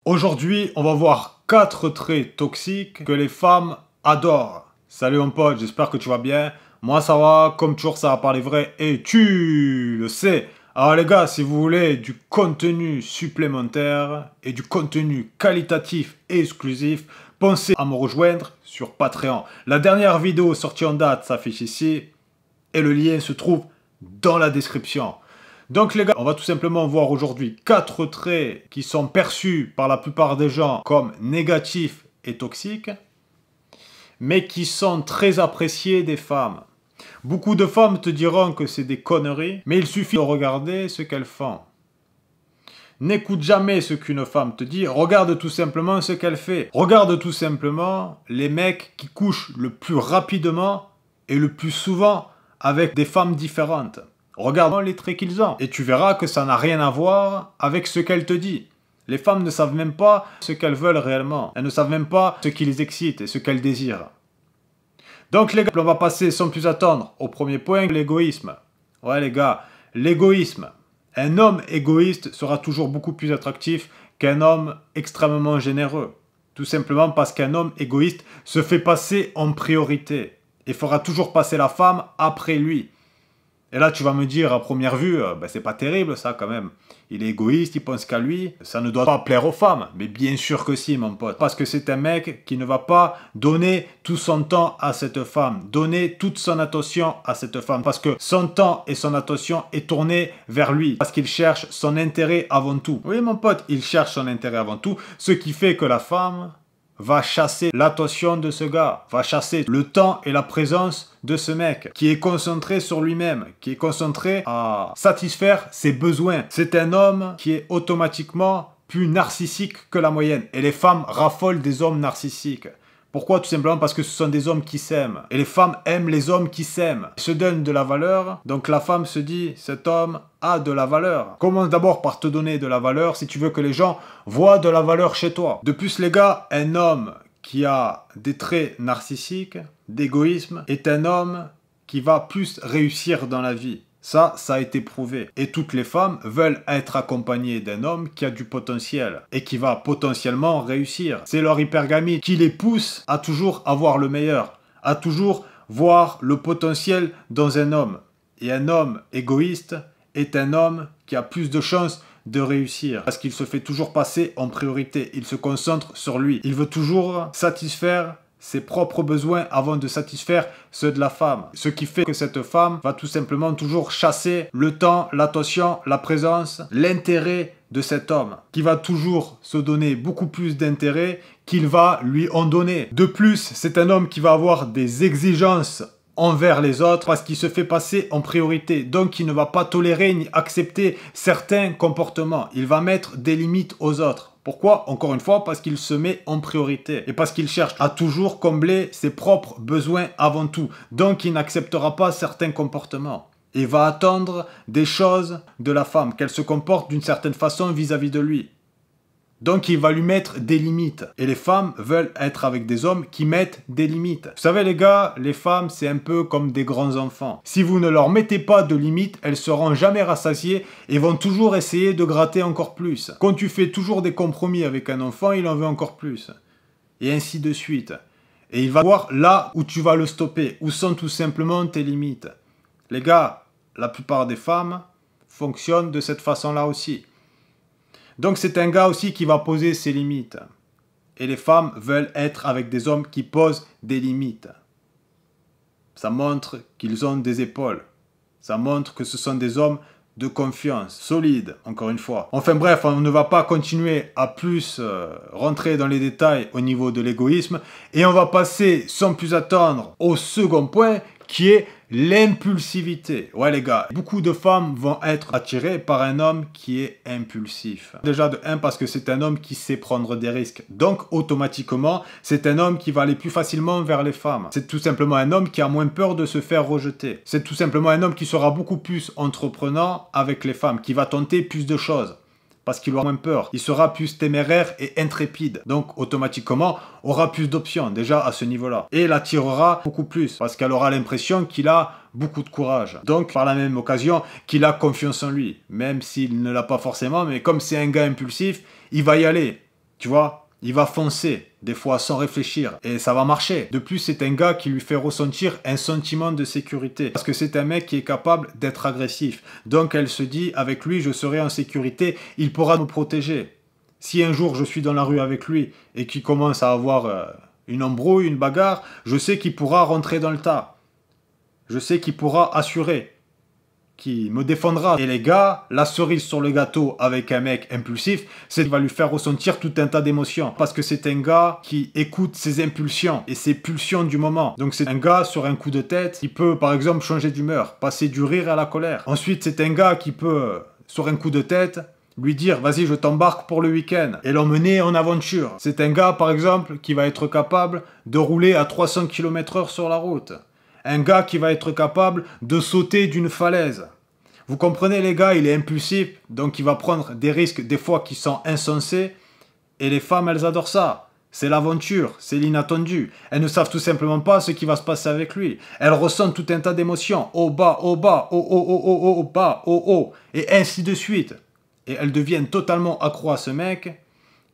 Aujourd'hui, on va voir 4 traits toxiques que les femmes adorent. Salut mon pote, j'espère que tu vas bien. Moi ça va, comme toujours ça va parler vrai et tu le sais. Alors les gars, si vous voulez du contenu supplémentaire et du contenu qualitatif et exclusif, pensez à me rejoindre sur Patreon. La dernière vidéo sortie en date s'affiche ici et le lien se trouve dans la description. Donc les gars, on va tout simplement voir aujourd'hui 4 traits qui sont perçus par la plupart des gens comme négatifs et toxiques, mais qui sont très appréciés des femmes. Beaucoup de femmes te diront que c'est des conneries, mais il suffit de regarder ce qu'elles font. N'écoute jamais ce qu'une femme te dit, regarde tout simplement ce qu'elle fait. Regarde tout simplement les mecs qui couchent le plus rapidement et le plus souvent avec des femmes différentes. Regarde les traits qu'ils ont et tu verras que ça n'a rien à voir avec ce qu'elle te dit. Les femmes ne savent même pas ce qu'elles veulent réellement. Elles ne savent même pas ce qui les excite et ce qu'elles désirent. Donc les gars, on va passer sans plus attendre au premier point, l'égoïsme. Ouais les gars, l'égoïsme. Un homme égoïste sera toujours beaucoup plus attractif qu'un homme extrêmement généreux. Tout simplement parce qu'un homme égoïste se fait passer en priorité et fera toujours passer la femme après lui. Et là, tu vas me dire, à première vue, c'est pas terrible ça quand même. Il est égoïste, il pense qu'à lui. Ça ne doit pas plaire aux femmes. Mais bien sûr que si, mon pote. Parce que c'est un mec qui ne va pas donner tout son temps à cette femme. Donner toute son attention à cette femme. Parce que son temps et son attention est tourné vers lui. Parce qu'il cherche son intérêt avant tout. Oui, mon pote, il cherche son intérêt avant tout. Ce qui fait que la femme va chasser l'attention de ce gars, va chasser le temps et la présence de ce mec qui est concentré sur lui-même, qui est concentré à satisfaire ses besoins. C'est un homme qui est automatiquement plus narcissique que la moyenne. Et les femmes raffolent des hommes narcissiques. Pourquoi? Tout simplement parce que ce sont des hommes qui s'aiment. Et les femmes aiment les hommes qui s'aiment. Ils se donnent de la valeur. Donc la femme se dit, cet homme a de la valeur. Commence d'abord par te donner de la valeur si tu veux que les gens voient de la valeur chez toi. De plus les gars, un homme qui a des traits narcissiques, d'égoïsme, est un homme qui va plus réussir dans la vie. Ça a été prouvé. Et toutes les femmes veulent être accompagnées d'un homme qui a du potentiel et qui va potentiellement réussir. C'est leur hypergamie qui les pousse à toujours avoir le meilleur, à toujours voir le potentiel dans un homme. Et un homme égoïste est un homme qui a plus de chances de réussir parce qu'il se fait toujours passer en priorité. Il se concentre sur lui. Il veut toujours satisfaire ses propres besoins avant de satisfaire ceux de la femme. Ce qui fait que cette femme va tout simplement toujours chasser le temps, l'attention, la présence, l'intérêt de cet homme, qui va toujours se donner beaucoup plus d'intérêt qu'il va lui en donner. De plus, c'est un homme qui va avoir des exigences envers les autres parce qu'il se fait passer en priorité. Donc il ne va pas tolérer ni accepter certains comportements. Il va mettre des limites aux autres. Pourquoi? Encore une fois, parce qu'il se met en priorité et parce qu'il cherche à toujours combler ses propres besoins avant tout. Donc il n'acceptera pas certains comportements. Il va attendre des choses de la femme, qu'elle se comporte d'une certaine façon vis-à-vis de lui. Donc il va lui mettre des limites. Et les femmes veulent être avec des hommes qui mettent des limites. Vous savez les gars, les femmes c'est un peu comme des grands enfants. Si vous ne leur mettez pas de limites, elles seront jamais rassasiées et vont toujours essayer de gratter encore plus. Quand tu fais toujours des compromis avec un enfant, il en veut encore plus. Et ainsi de suite. Et il va voir là où tu vas le stopper, où sont tout simplement tes limites. Les gars, la plupart des femmes fonctionnent de cette façon-là aussi. Donc c'est un gars aussi qui va poser ses limites. Et les femmes veulent être avec des hommes qui posent des limites. Ça montre qu'ils ont des épaules. Ça montre que ce sont des hommes de confiance, solides, encore une fois. Enfin bref, on ne va pas continuer à plus rentrer dans les détails au niveau de l'égoïsme. Et on va passer sans plus attendre au second point qui est l'impulsivité. Ouais les gars, beaucoup de femmes vont être attirées par un homme qui est impulsif. Déjà de 1 parce que c'est un homme qui sait prendre des risques. Donc automatiquement, c'est un homme qui va aller plus facilement vers les femmes. C'est tout simplement un homme qui a moins peur de se faire rejeter. C'est tout simplement un homme qui sera beaucoup plus entreprenant avec les femmes, qui va tenter plus de choses. Parce qu'il aura moins peur. Il sera plus téméraire et intrépide. Donc, automatiquement, aura plus d'options, déjà à ce niveau-là. Et l'attirera beaucoup plus, parce qu'elle aura l'impression qu'il a beaucoup de courage. Donc, par la même occasion, qu'il a confiance en lui. Même s'il ne l'a pas forcément, mais comme c'est un gars impulsif, il va y aller. Tu vois, il va foncer, des fois sans réfléchir, et ça va marcher. De plus, c'est un gars qui lui fait ressentir un sentiment de sécurité, parce que c'est un mec qui est capable d'être agressif. Donc elle se dit, avec lui, je serai en sécurité, il pourra me protéger. Si un jour je suis dans la rue avec lui, et qu'il commence à avoir une embrouille, une bagarre, je sais qu'il pourra rentrer dans le tas. Je sais qu'il pourra assurer, qui me défendra. Et les gars, la cerise sur le gâteau avec un mec impulsif, c'est qu'il va lui faire ressentir tout un tas d'émotions. Parce que c'est un gars qui écoute ses impulsions et ses pulsions du moment. Donc c'est un gars sur un coup de tête qui peut par exemple changer d'humeur, passer du rire à la colère. Ensuite c'est un gars qui peut, sur un coup de tête, lui dire vas-y je t'embarque pour le week-end et l'emmener en aventure. C'est un gars par exemple qui va être capable de rouler à 300 km/h sur la route. Un gars qui va être capable de sauter d'une falaise. Vous comprenez les gars, il est impulsif, donc il va prendre des risques des fois qui sont insensés. Et les femmes, elles adorent ça. C'est l'aventure, c'est l'inattendu. Elles ne savent tout simplement pas ce qui va se passer avec lui. Elles ressentent tout un tas d'émotions. Haut, bas, haut, bas, haut, haut, haut, haut, haut, bas, haut, haut. Et ainsi de suite. Et elles deviennent totalement accro à ce mec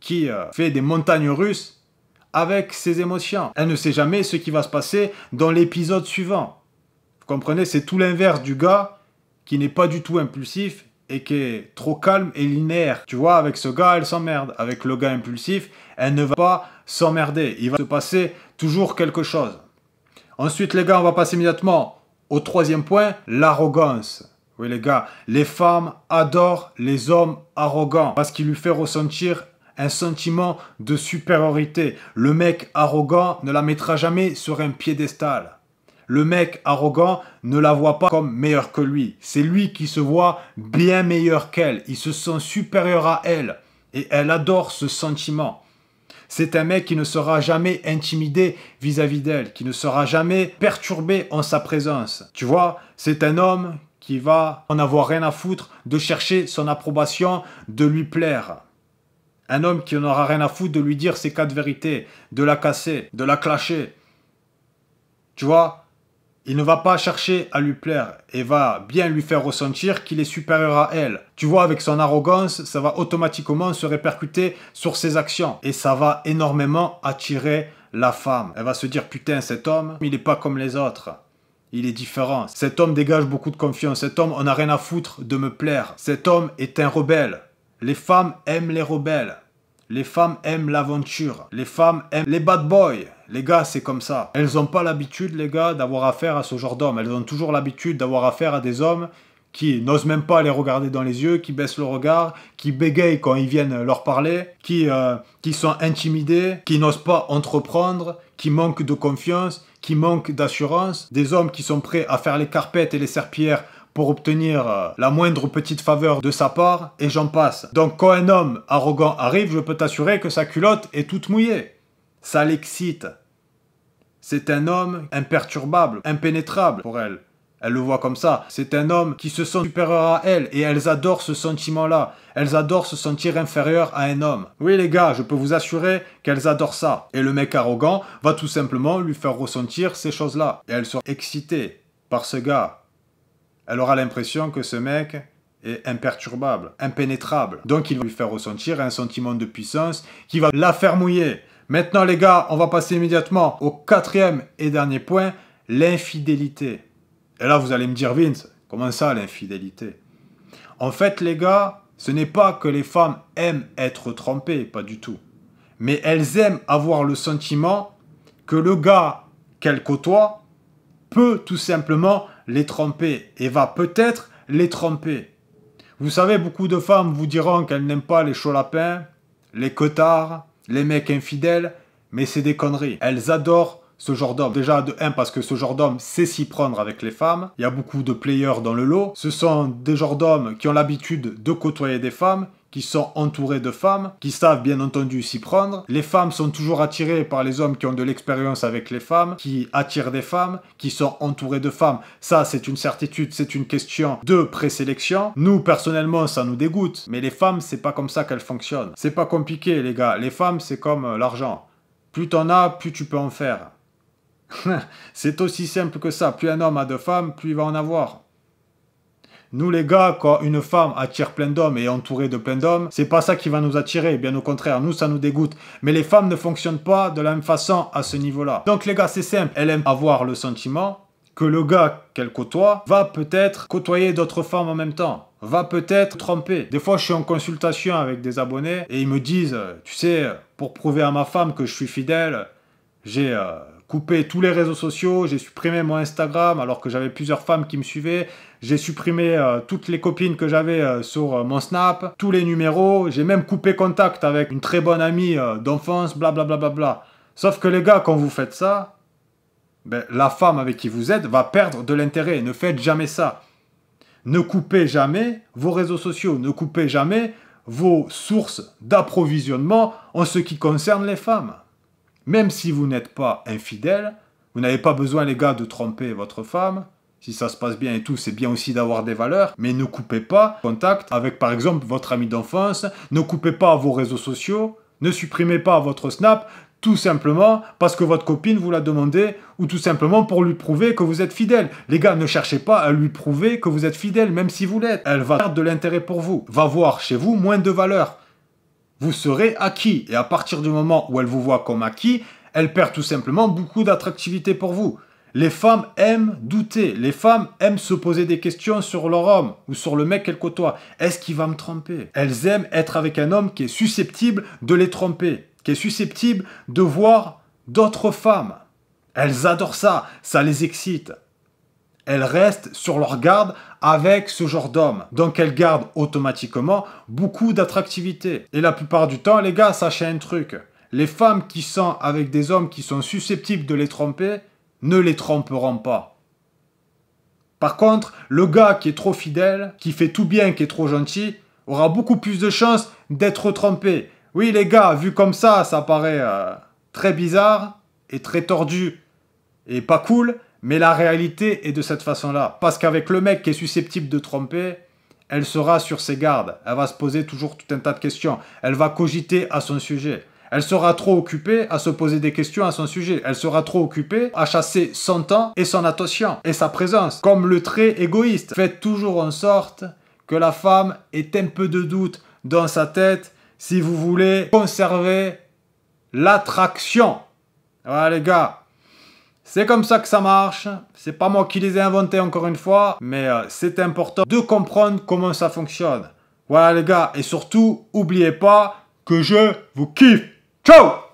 qui fait des montagnes russes avec ses émotions. Elle ne sait jamais ce qui va se passer dans l'épisode suivant. Vous comprenez, c'est tout l'inverse du gars qui n'est pas du tout impulsif et qui est trop calme et linéaire. Tu vois, avec ce gars, elle s'emmerde. Avec le gars impulsif, elle ne va pas s'emmerder. Il va se passer toujours quelque chose. Ensuite, les gars, on va passer immédiatement au troisième point, l'arrogance. Oui, les gars, les femmes adorent les hommes arrogants parce qu'il lui fait ressentir un sentiment de supériorité. Le mec arrogant ne la mettra jamais sur un piédestal. Le mec arrogant ne la voit pas comme meilleure que lui. C'est lui qui se voit bien meilleur qu'elle. Il se sent supérieur à elle. Et elle adore ce sentiment. C'est un mec qui ne sera jamais intimidé vis-à-vis d'elle, qui ne sera jamais perturbé en sa présence. Tu vois, c'est un homme qui va en avoir rien à foutre de chercher son approbation, de lui plaire. Un homme qui n'aura rien à foutre de lui dire ses quatre vérités, de la casser, de la clasher. Tu vois, il ne va pas chercher à lui plaire et va bien lui faire ressentir qu'il est supérieur à elle. Tu vois, avec son arrogance, ça va automatiquement se répercuter sur ses actions. Et ça va énormément attirer la femme. Elle va se dire, putain, cet homme, il n'est pas comme les autres. Il est différent. Cet homme dégage beaucoup de confiance. Cet homme, on n'a rien à foutre de me plaire. Cet homme est un rebelle. Les femmes aiment les rebelles. Les femmes aiment l'aventure. Les femmes aiment les bad boys. Les gars, c'est comme ça. Elles n'ont pas l'habitude, les gars, d'avoir affaire à ce genre d'hommes. Elles ont toujours l'habitude d'avoir affaire à des hommes qui n'osent même pas les regarder dans les yeux, qui baissent le regard, qui bégayent quand ils viennent leur parler, qui sont intimidés, qui n'osent pas entreprendre, qui manquent de confiance, qui manquent d'assurance. Des hommes qui sont prêts à faire les carpettes et les serpillères pour obtenir la moindre petite faveur de sa part, et j'en passe. Donc quand un homme arrogant arrive, je peux t'assurer que sa culotte est toute mouillée. Ça l'excite. C'est un homme imperturbable, impénétrable pour elle. Elle le voit comme ça. C'est un homme qui se sent supérieur à elle, et elles adorent ce sentiment-là. Elles adorent se sentir inférieures à un homme. Oui les gars, je peux vous assurer qu'elles adorent ça. Et le mec arrogant va tout simplement lui faire ressentir ces choses-là. Et elle sera excitée par ce gars. Elle aura l'impression que ce mec est imperturbable, impénétrable. Donc il va lui faire ressentir un sentiment de puissance qui va la faire mouiller. Maintenant les gars, on va passer immédiatement au quatrième et dernier point, l'infidélité. Et là vous allez me dire Vince, comment ça l'infidélité? En fait les gars, ce n'est pas que les femmes aiment être trompées, pas du tout. Mais elles aiment avoir le sentiment que le gars qu'elles côtoient peut tout simplement les tromper et va peut-être les tromper. Vous savez, beaucoup de femmes vous diront qu'elles n'aiment pas les chauds lapins, les cotards, les mecs infidèles, mais c'est des conneries. Elles adorent ce genre d'homme. Déjà, de 1, parce que ce genre d'homme sait s'y prendre avec les femmes. Il y a beaucoup de players dans le lot. Ce sont des genres d'hommes qui ont l'habitude de côtoyer des femmes, qui sont entourés de femmes, qui savent bien entendu s'y prendre. Les femmes sont toujours attirées par les hommes qui ont de l'expérience avec les femmes, qui attirent des femmes, qui sont entourés de femmes. Ça, c'est une certitude, c'est une question de présélection. Nous, personnellement, ça nous dégoûte. Mais les femmes, c'est pas comme ça qu'elles fonctionnent. C'est pas compliqué, les gars. Les femmes, c'est comme l'argent. Plus t'en as, plus tu peux en faire. C'est aussi simple que ça. Plus un homme a de femmes, plus il va en avoir. Nous les gars, quand une femme attire plein d'hommes et est entourée de plein d'hommes, c'est pas ça qui va nous attirer, bien au contraire, nous ça nous dégoûte. Mais les femmes ne fonctionnent pas de la même façon à ce niveau-là. Donc les gars, c'est simple, elle aime avoir le sentiment que le gars qu'elle côtoie va peut-être côtoyer d'autres femmes en même temps, va peut-être tromper. Des fois, je suis en consultation avec des abonnés et ils me disent, tu sais, pour prouver à ma femme que je suis fidèle, j'ai coupé tous les réseaux sociaux, j'ai supprimé mon Instagram alors que j'avais plusieurs femmes qui me suivaient, j'ai supprimé toutes les copines que j'avais sur mon Snap, tous les numéros, j'ai même coupé contact avec une très bonne amie d'enfance, blablabla. Bla, bla, bla. Sauf que les gars, quand vous faites ça, ben, la femme avec qui vous êtes va perdre de l'intérêt. Ne faites jamais ça. Ne coupez jamais vos réseaux sociaux, ne coupez jamais vos sources d'approvisionnement en ce qui concerne les femmes. Même si vous n'êtes pas infidèle, vous n'avez pas besoin, les gars, de tromper votre femme. Si ça se passe bien et tout, c'est bien aussi d'avoir des valeurs. Mais ne coupez pas contact avec, par exemple, votre ami d'enfance. Ne coupez pas vos réseaux sociaux. Ne supprimez pas votre Snap. Tout simplement parce que votre copine vous l'a demandé ou tout simplement pour lui prouver que vous êtes fidèle. Les gars, ne cherchez pas à lui prouver que vous êtes fidèle, même si vous l'êtes. Elle va perdre de l'intérêt pour vous. Va voir chez vous moins de valeur. Vous serez acquis. Et à partir du moment où elle vous voit comme acquis, elle perd tout simplement beaucoup d'attractivité pour vous. Les femmes aiment douter. Les femmes aiment se poser des questions sur leur homme ou sur le mec qu'elles côtoient. Est-ce qu'il va me tromper? Elles aiment être avec un homme qui est susceptible de les tromper, qui est susceptible de voir d'autres femmes. Elles adorent ça, ça les excite. Elles restent sur leur garde avec ce genre d'homme. Donc elles gardent automatiquement beaucoup d'attractivité. Et la plupart du temps, les gars, sachez un truc. Les femmes qui sont avec des hommes qui sont susceptibles de les tromper, ne les tromperont pas. Par contre, le gars qui est trop fidèle, qui fait tout bien, qui est trop gentil, aura beaucoup plus de chances d'être trompé. Oui, les gars, vu comme ça paraît très bizarre et très tordu et pas cool, mais la réalité est de cette façon-là. Parce qu'avec le mec qui est susceptible de tromper, elle sera sur ses gardes. Elle va se poser toujours tout un tas de questions. Elle va cogiter à son sujet. Elle sera trop occupée à se poser des questions à son sujet. Elle sera trop occupée à chasser son temps et son attention et sa présence. Comme le trait égoïste. Faites toujours en sorte que la femme ait un peu de doute dans sa tête si vous voulez conserver l'attraction. Voilà les gars. C'est comme ça que ça marche. C'est pas moi qui les ai inventés encore une fois. Mais c'est important de comprendre comment ça fonctionne. Voilà les gars. Et surtout, n'oubliez pas que je vous kiffe. Ciao!